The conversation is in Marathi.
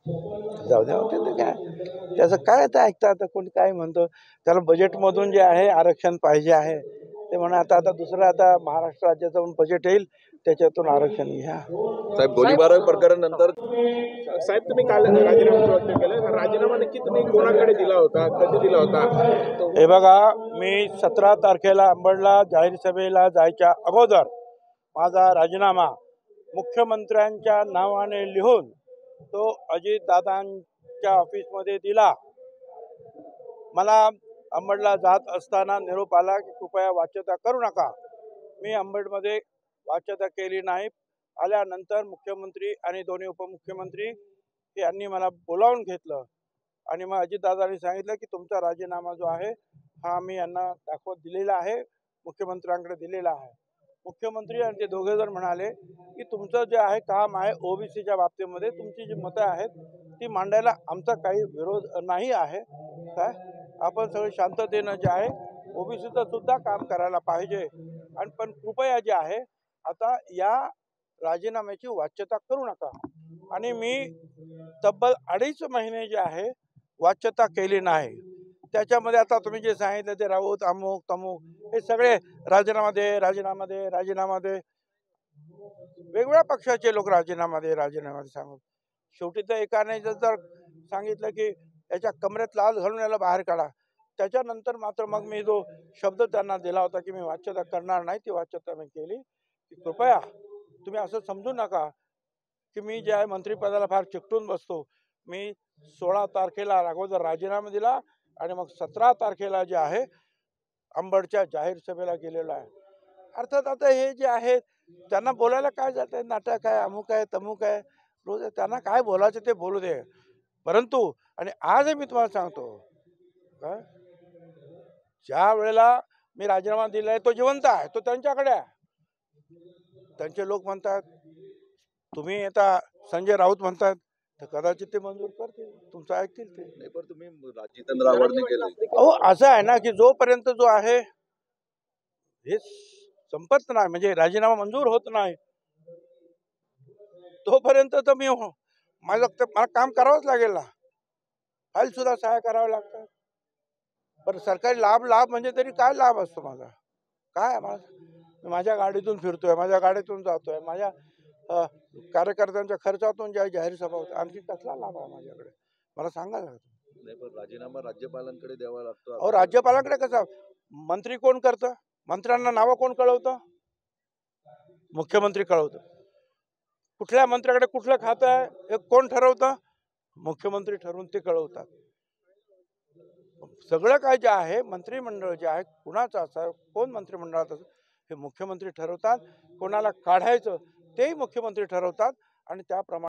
जाऊ द्या ते काय त्याचं काय ते ऐकतं आता कोणी काय म्हणतो त्याला बजेटमधून जे आहे आरक्षण पाहिजे आहे ते म्हणा आता दुसरं आता महाराष्ट्र राज्याचं बजेट येईल त्याच्यातून आरक्षण घ्या. साहेब गोळीबार प्रकरणानंतर साहेब तुम्ही काल राजीनामा व्यक्त केलं. राजीनामा नक्की तुम्ही कोणाकडे दिला होता, कधी दिला होता? हे बघा, मी 17 तारखेला अंबडला जाहीर सभेला जायच्या अगोदर माझा राजीनामा मुख्यमंत्र्यांच्या नावाने लिहून तो अजितदादांच्या ऑफिसमध्ये दिला. मला अंबडला जात असताना निरोप आला की कृपया वाच्यता करू नका. मी अंबडमध्ये वाच्यता केली नाही. आल्यानंतर मुख्यमंत्री आणि दोन्ही उपमुख्यमंत्री यांनी मला बोलावून घेतलं आणि मग अजितदादांनी सांगितलं की तुमचा राजीनामा जो आहे हा मी यांना दाखवत दिलेला आहे, मुख्यमंत्र्यांकडे दिलेला आहे. मुख्यमंत्री आणि ते दोघे जण म्हणाले की तुमचं जे आहे काम आहे ओबीसीच्या बाबतीमध्ये तुमची जी मतं आहेत ती मांडायला आमचा काही विरोध नाही आहे. काय आपण सगळे शांततेनं जे आहे ओबीसीचं सुद्धा काम करायला पाहिजे आणि पण कृपया जे आहे आता या राजीनाम्याची वाच्यता करू नका. आणि मी तब्बल 2.5 महिने जे आहे वाच्यता केली नाही. त्याच्यामध्ये आता तुम्ही जे सांगितलं ते राऊत अमुक तमुक हे सगळे राजीनामा दे राजीनामा दे राजीनामा दे, वेगवेगळ्या पक्षाचे लोक राजीनामा दे राजीनामा दे सांगून शेवटी तर एकाने जर सांगितलं की याच्या कमरेत लाल घालून याला बाहेर काढा, त्याच्यानंतर मात्र मग मी जो शब्द त्यांना दिला होता की मी वाच्यता करणार नाही ती वाच्यता मी केली. की कृपया तुम्ही असं समजू नका की मी जे आहे मंत्रिपदाला फार चिकटून बसतो. मी 16 तारखेला अगोदर राजीनामा दिला आणि मग 17 तारखेला जे आहे अंबडच्या जाहीर सभेला गेलेलो आहे. अर्थात आता हे जे आहे त्यांना बोलायला काय जात आहे, नाटक आहे अमुक आहे तमुक आहे रोज त्यांना काय बोलायचं ते बोलू दे. परंतु आणि आजही मी तुम्हाला सांगतो काय ज्या वेळेला मी राजीनामा दिलाय तो जिवंत आहे, तो त्यांच्याकडे आहे. त्यांचे लोक म्हणतात तुम्ही आता संजय राऊत म्हणतात तर कदाचित ते मंजूर करतील, तुमचं ऐकतील ते. नाही पण तुम्ही जितेंद्र आव्हाडने केलं. अहो असं आहे ना की जोपर्यंत जो आहे हे संपत नाही म्हणजे राजीनामा मंजूर होत नाही तोपर्यंत तर मी मला काम करावंच लागेल ना. फाईल सुद्धा सहाय्य करावं लागतं. बरं सरकारी लाभ म्हणजे तरी काय लाभ असतो माझा काय माझ्या गाडीतून फिरतोय, माझ्या गाडीतून जातोय, माझ्या कार्यकर्त्यांच्या खर्चातून ज्या जाहीर सभा होत्या आणखी कसला लाभ आहे माझ्याकडे मला सांगायला लागतं. नाही पण राजीनामा राज्यपालांकडे द्यावा लागतो. अहो राज्यपालांकडे कसा मंत्री कोण करतं, मंत्र्यांना नावं कोण कळवतं, मुख्यमंत्री कळवतं. कुठल्या मंत्र्याकडे कुठलं खातं आहे हे कोण ठरवतं, मुख्यमंत्री ठरवून ते कळवतात. सगळं काय जे आहे मंत्रिमंडळ जे आहे कुणाचं असं कोण मंत्रिमंडळात असं हे मुख्यमंत्री ठरवतात. कोणाला काढायचं तेही मुख्यमंत्री ठरवतात आणि त्याप्रमाणे